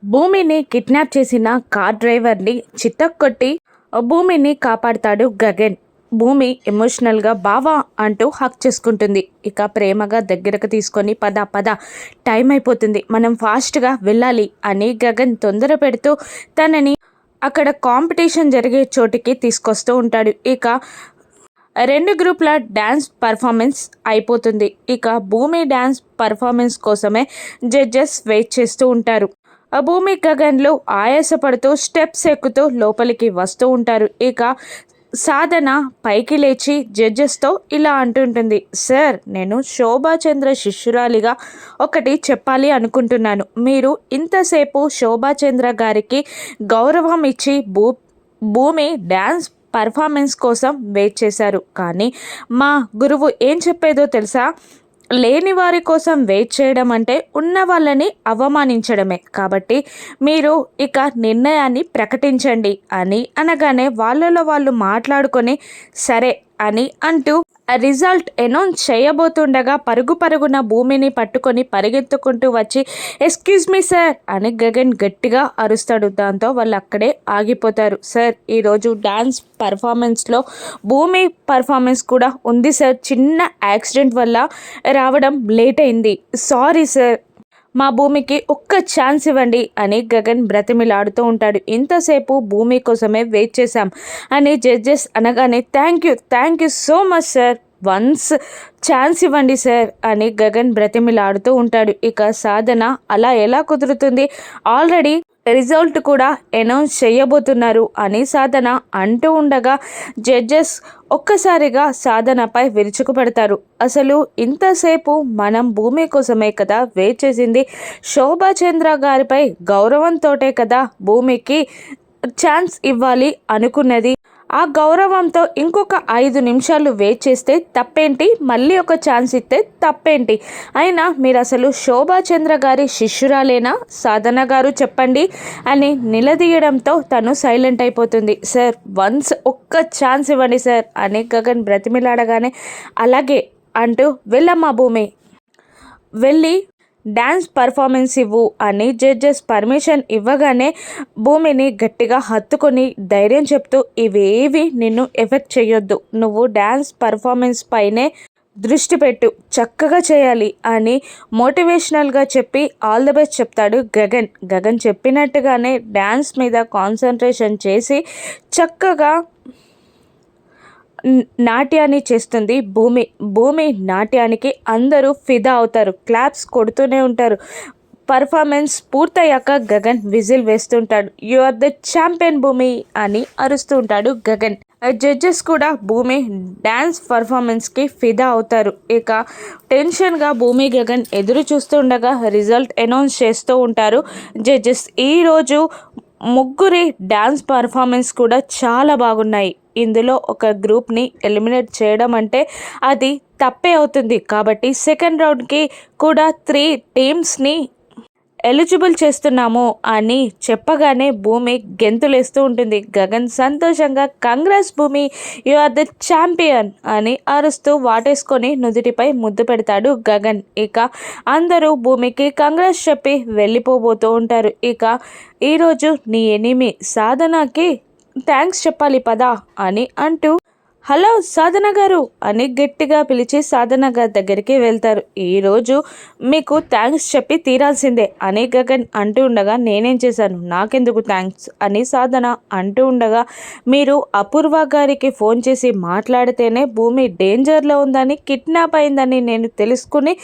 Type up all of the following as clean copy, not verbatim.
భూమిని కిడ్నాప్ చేసిన కార్ డ్రైవర్ని చితక్కొట్టి భూమిని కాపాడుతాడు గగన్. భూమి ఎమోషనల్గా బావా అంటూ హక్ చేసుకుంటుంది. ఇక ప్రేమగా దగ్గరకు తీసుకొని పద పద టైం అయిపోతుంది, మనం ఫాస్ట్గా వెళ్ళాలి అని గగన్ తొందర పెడుతూ తనని అక్కడ కాంపిటీషన్ జరిగే చోటికి తీసుకొస్తూ ఉంటాడు. ఇక రెండు గ్రూప్ల డ్యాన్స్ పర్ఫార్మెన్స్ అయిపోతుంది. ఇక భూమి డ్యాన్స్ పర్ఫార్మెన్స్ కోసమే జడ్జెస్ వెయిట్ చేస్తూ ఉంటారు. ఆ భూమి గగన్లు ఆయాసపడుతూ స్టెప్స్ ఎక్కుతూ లోపలికి వస్తూ ఉంటారు. ఇక సాధన పైకి లేచి జడ్జెస్తో ఇలా అంటుంటుంది, సార్, నేను శోభాచంద్ర శిష్యురాలిగా ఒకటి చెప్పాలి అనుకుంటున్నాను. మీరు ఇంతసేపు శోభాచంద్ర గారికి గౌరవం ఇచ్చి భూమి డ్యాన్స్ పర్ఫార్మెన్స్ కోసం వెయిట్ చేశారు. కానీ మా గురువు ఏం చెప్పేదో తెలుసా? లేని వారి కోసం వెయిట్ చేయడం అంటే ఉన్న వాళ్ళని అవమానించడమే. కాబట్టి మీరు ఇక నిర్ణయాన్ని ప్రకటించండి అని అనగానే వాళ్ళలో వాళ్ళు మాట్లాడుకొని సరే అని అంటూ రిజల్ట్ అనౌన్స్ చేయబోతుండగా పరుగున భూమిని పట్టుకొని పరిగెత్తుకుంటూ వచ్చి ఎక్స్క్యూజ్ మీ సార్ అని గగన్ గట్టిగా అరుస్తాడు. దాంతో వాళ్ళు అక్కడే ఆగిపోతారు. సార్, ఈరోజు డాన్స్ పర్ఫార్మెన్స్లో భూమి పర్ఫార్మెన్స్ కూడా ఉంది సార్, చిన్న యాక్సిడెంట్ వల్ల రావడం లేట్ అయింది, సారీ సార్, మా భూమికి ఒక్క ఛాన్స్ ఇవ్వండి అని గగన్ బ్రతిమిలాడుతూ ఉంటాడు. ఇంతసేపు భూమి కోసమే వెయిట్ చేశాం అని జడ్జెస్ అనగానే thank you so much sir, once chance ఇవ్వండి సార్ అని గగన్ బ్రతిమిలాడుతూ ఉంటాడు. ఇక సాధన అలా ఎలా కుదురుతుంది, ఆల్రెడీ రిజల్ట్ కూడా అనౌన్స్ చేయబోతున్నారు అని సాధన అంటూ ఉండగా జడ్జెస్ ఒక్కసారిగా సాధనపై విరుచుకుపడతారు. అసలు ఇంతసేపు మనం భూమి కోసమే కదా వెయిట్ చేసింది, శోభాచంద్ర గారిపై గౌరవంతోటే కదా భూమికి ఛాన్స్ ఇవ్వాలి అనుకున్నది. ఆ గౌరవంతో ఇంకొక 5 నిమిషాలు వెయిట్ చేస్తే తప్పేంటి, మళ్ళీ ఒక ఛాన్స్ ఇస్తే తప్పేంటి? అయినా మీరు అసలు శోభాచంద్ర గారి శిష్యురాలేనా సాధన గారు, చెప్పండి అని నిలదీయడంతో తను సైలెంట్ అయిపోతుంది. సార్, వన్స్ ఒక్క ఛాన్స్ ఇవ్వండి సార్ అని గగన్ బ్రతిమిలాడగానే అలాగే అంటూ వెళ్ళమ్మా భూమి, వెళ్ళి డ్యాన్స్ పర్ఫార్మెన్స్ ఇవ్వు అని జడ్జెస్ పర్మిషన్ ఇవ్వగానే భూమిని గట్టిగా హత్తుకొని ధైర్యం చెప్తూ ఇవేవి నిన్ను ఎఫెక్ట్ చేయొద్దు, నువ్వు డ్యాన్స్ పర్ఫార్మెన్స్ పైనే దృష్టి పెట్టు, చక్కగా చేయాలి అని మోటివేషనల్గా చెప్పి ఆల్ ది బెస్ట్ చెప్తాడు గగన్. గగన్ చెప్పినట్టుగానే డ్యాన్స్ మీద కాన్సన్ట్రేషన్ చేసి చక్కగా నాట్యాన్ని చేస్తుంది భూమి నాట్యానికి అందరూ ఫిదా అవుతారు, క్లాప్స్ కొడుతూనే ఉంటారు. పర్ఫార్మెన్స్ పూర్తయ్యాక గగన్ విజిల్ వేస్తుంటాడు. You are the champion Bhoomi అని అరుస్తూ ఉంటాడు గగన్. జడ్జెస్ కూడా భూమి డ్యాన్స్ పర్ఫార్మెన్స్కి ఫిదా అవుతారు. ఇక టెన్షన్గా భూమి గగన్ ఎదురు చూస్తుండగా రిజల్ట్ అనౌన్స్ చేస్తూ ఉంటారు జడ్జెస్. ఈరోజు ముగ్గురి డ్యాన్స్ పర్ఫార్మెన్స్ కూడా చాలా బాగున్నాయి. ఇందులో ఒక గ్రూప్ని ఎలిమినేట్ చేయడం అంటే అది తప్పే అవుతుంది. కాబట్టి సెకండ్ రౌండ్కి కూడా 3 టీమ్స్ని ఎలిజిబుల్ చేస్తున్నాము అని చెప్పగానే భూమి గెంతులేస్తూ ఉంటుంది. గగన్ సంతోషంగా కంగ్రాట్స్ భూమి, యు ఆర్ ద ఛాంపియన్ అని అరుస్తూ వాటేసుకొని నుదుటిపై ముద్దు పెడతాడు గగన్. ఇక అందరూ భూమికి కంగ్రాట్స్ చెప్పి వెళ్ళిపోబోతూ ఉంటారు. ఇక ఈరోజు నీ ఎనిమి సాధనకి థ్యాంక్స్ చెప్పాలి పదా అని అంటూ హలో సాధన గారు అని గట్టిగా పిలిచి సాధన గారి దగ్గరికి వెళ్తారు. ఈరోజు మీకు థ్యాంక్స్ చెప్పి తీరాల్సిందే అని గగన్ అంటూ ఉండగా నేనేం చేశాను, నాకెందుకు థ్యాంక్స్ అని సాధన అంటూ ఉండగా మీరు అపూర్వ గారికి ఫోన్ చేసి మాట్లాడితేనే భూమి డేంజర్లో ఉందని, కిడ్నాప్ అయిందని నేను తెలుసుకుని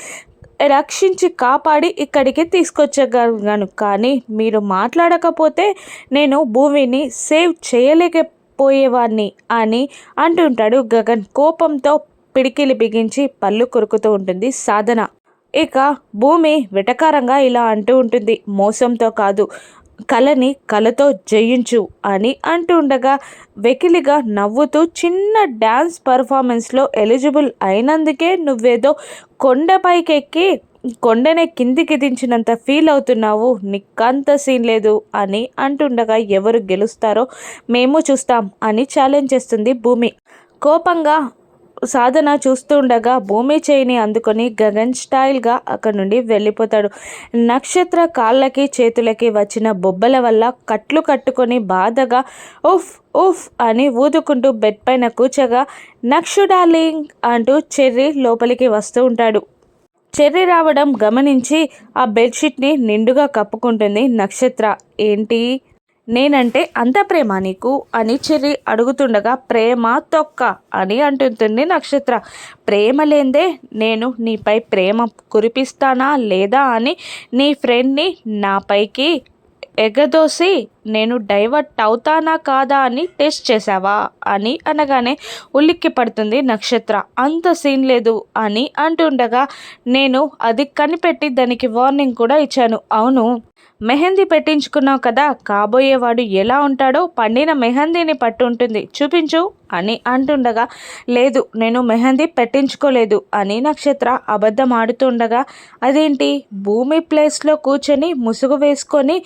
రక్షించి కాపాడి ఇక్కడికి తీసుకొచ్చగలను. కానీ మీరు మాట్లాడకపోతే నేను భూమిని సేవ్ చేయలేకపోయేవాడిని అని అంటుంటాడు గగన్. కోపంతో పిడికిలి బిగించి పళ్ళు కొరుకుతూ ఉంటుంది సాధన. ఇక భూమి వెటకారంగా ఇలా అంటూ ఉంటుంది, మోసంతో కాదు, కళని కళతో జయించు అని అంటూ ఉండగా వెకిలిగా నవ్వుతూ చిన్న డ్యాన్స్ పర్ఫార్మెన్స్లో ఎలిజిబుల్ అయినందుకే నువ్వేదో కొండపైకెక్కి కొండనే కిందికి దించినంత ఫీల్ అవుతున్నావు, నీకంత సీన్ లేదు అని అంటుండగా ఎవరు గెలుస్తారో మేము చూస్తాం అని ఛాలెంజ్ చేస్తుంది భూమి. కోపంగా సాధన చూస్తూ ఉండగా భూమి చేయిని అందుకొని గగన్ స్టైల్గా అక్కడి నుండి వెళ్ళిపోతాడు. నక్షత్ర కాళ్ళకి చేతులకి వచ్చిన బొబ్బల వల్ల కట్లు కట్టుకొని బాధగా ఉఫ్ ఉఫ్ అని ఊదుకుంటూ బెడ్ పైన కూర్చోగా నక్షు డార్లింగ్ అంటూ చెర్రీ లోపలికి వస్తూ ఉంటాడు. చెర్రీ రావడం గమనించి ఆ బెడ్షీట్ని నిండుగా కప్పుకుంటుంది నక్షత్ర. ఏంటి, నేనంటే అంత ప్రేమ నీకు అని చెర్రీ అడుగుతుండగా ప్రేమ తొక్క అని అంటుంది నక్షత్ర. ప్రేమ లేందే నేను నీపై ప్రేమ కురిపిస్తానా లేదా అని నీ ఫ్రెండ్ని నాపైకి ఎగదోసి నేను డైవర్ట్ అవుతానా కాదా అని టెస్ట్ చేసావా అని అనగానే ఉలిక్కి పడుతుంది నక్షత్ర. అంత సీన్ లేదు అని అంటుండగా నేను అది కనిపెట్టి దానికి వార్నింగ్ కూడా ఇచ్చాను. అవును, మెహందీ పెట్టించుకున్నావు కదా, కాబోయేవాడు ఎలా ఉంటాడో పండిన మెహందీని పట్టు ఉంటుంది, చూపించు అని అంటుండగా లేదు నేను మెహందీ పెట్టించుకోలేదు అని నక్షత్ర అబద్ధం ఆడుతుండగా అదేంటి భూమి ప్లేస్లో కూర్చొని ముసుగు వేసుకొని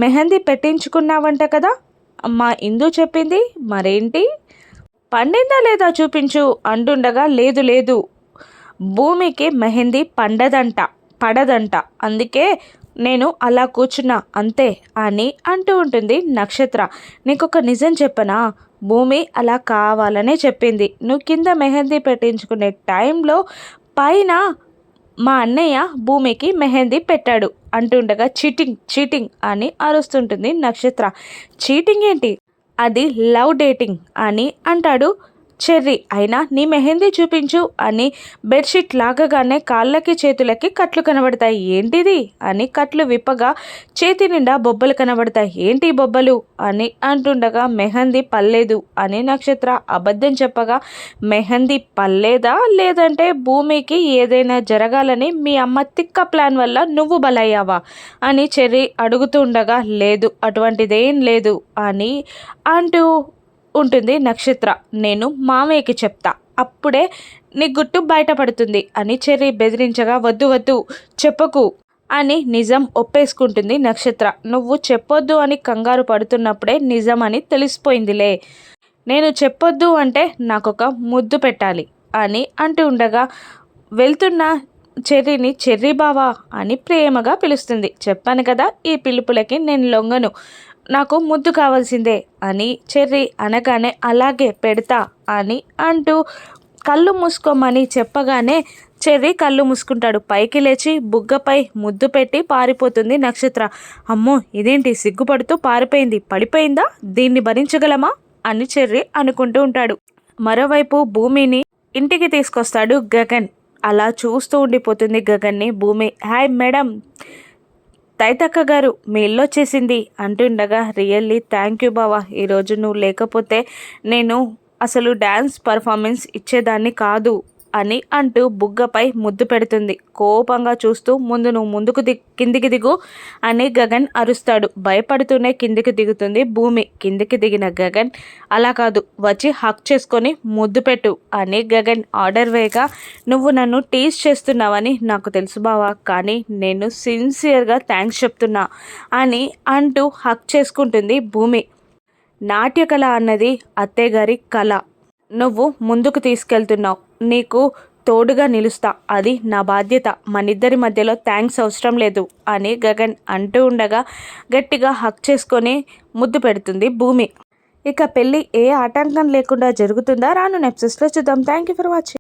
మెహందీ పెట్టించుకున్నావంట కదా, మా ఇందు చెప్పింది, మరేంటి పండిందా లేదా చూపించు అంటుండగా లేదు లేదు భూమికి మెహందీ పడదంట, అందుకే నేను అలా కూర్చున్నా అంతే అని అంటూ ఉంటుంది నక్షత్ర. నీకొక నిజం చెప్పనా, భూమి అలా కావాలనే చెప్పింది. నువ్వు కింద మెహందీ పెట్టించుకునే టైంలో పైన మా అన్నయ్య భూమికి మెహందీ పెట్టాడు అంటుండగా చీటింగ్ చీటింగ్ అని అరుస్తుంటుంది నక్షత్ర. చీటింగ్ ఏంటి, అది లవ్ డేటింగ్ అని అంటాడు చెర్రీ. అయినా నీ మెహందీ చూపించు అని బెడ్షీట్ లాగగానే కాళ్ళకి చేతులకి కట్లు కనబడతాయి. ఏంటిది అని కట్లు విప్పగా చేతి నిండా బొబ్బలు కనబడతాయి. ఏంటి బొబ్బలు అని అంటుండగా మెహందీ పల్లేదు అని నక్షత్ర అబద్ధం చెప్పగా మెహందీ పల్లేదా లేదంటే భూమికి ఏదైనా జరగాలని మీ అమ్మ తిక్క ప్లాన్ వల్ల నువ్వు బలయ్యావా అని చెర్రీ అడుగుతుండగా లేదు అటువంటిదేం లేదు అని అంటూ ఉంటుంది నక్షత్ర. నేను మామయ్యకి చెప్తా, అప్పుడే నీ గుట్టు బయటపడుతుంది అని చెర్రీ బెదిరించగా వద్దు వద్దు చెప్పకు అని నిజం ఒప్పేసుకుంటుంది నక్షత్ర. నువ్వు చెప్పొద్దు అని కంగారు పడుతున్నప్పుడే నిజం అని తెలిసిపోయిందిలే, నేను చెప్పొద్దు అంటే నాకొక ముద్దు పెట్టాలి అని అంటూ ఉండగా వెళ్తున్న చెర్రీని చెర్రీ బావా అని ప్రేమగా పిలుస్తుంది. చెప్పాను కదా ఈ పిలుపులకి నేను లొంగను, నాకు ముద్దు కావాల్సిందే అని చెర్రీ అనగానే అలాగే పెడతా అని అంటూ కళ్ళు మూసుకోమని చెప్పగానే చెర్రీ కళ్ళు మూసుకుంటాడు. పైకి లేచి బుగ్గపై ముద్దు పెట్టి పారిపోతుంది నక్షత్ర. అమ్మో ఇదేంటి సిగ్గుపడుతూ పారిపోయింది, పడిపోయిందా, దీన్ని భరించగలమా అని చెర్రీ అనుకుంటూ ఉంటాడు. మరోవైపు భూమిని ఇంటికి తీసుకొస్తాడు గగన్. అలా చూస్తూ ఉండిపోతుంది గగన్ని భూమి. హాయ్ మేడం, తైతక్క గారు మీ ఇల్లు వచ్చేసింది అంటుండగా రియల్లీ థ్యాంక్ యూ బావా, ఈరోజు నువ్వు లేకపోతే నేను అసలు డ్యాన్స్ పర్ఫార్మెన్స్ ఇచ్చేదాన్ని కాదు అని అంటూ బుగ్గపై ముద్దు పెడుతుంది. కోపంగా చూస్తూ ముందు నువ్వు కిందికి దిగు అని గగన్ అరుస్తాడు. భయపడుతూనే కిందికి దిగుతుంది భూమి. కిందికి దిగిన గగన్ అలా కాదు వచ్చి హక్ చేసుకొని ముద్దు పెట్టు అని గగన్ ఆర్డర్ వేయగా నువ్వు నన్ను టీజ్ చేస్తున్నావని నాకు తెలుసు బావా, కానీ నేను సిన్సియర్గా థ్యాంక్స్ చెప్తున్నా అని అంటూ హక్ చేసుకుంటుంది భూమి. నాట్యకళ అన్నది అత్తయ్యగారి కళ, నువ్వు ముందుకు తీసుకెళ్తున్నావు, నీకు తోడుగా నిలుస్తా, అది నా బాధ్యత, మనిద్దరి మధ్యలో థ్యాంక్స్ అవసరం లేదు అని గగన్ అంటూ ఉండగా గట్టిగా హక్ చేసుకొని ముద్దు పెడుతుంది భూమి. ఇక పెళ్ళి ఏ ఆటంకం లేకుండా జరుగుతుందా రాను ఎపిసోడ్స్లో చూద్దాం. Thank you for watching.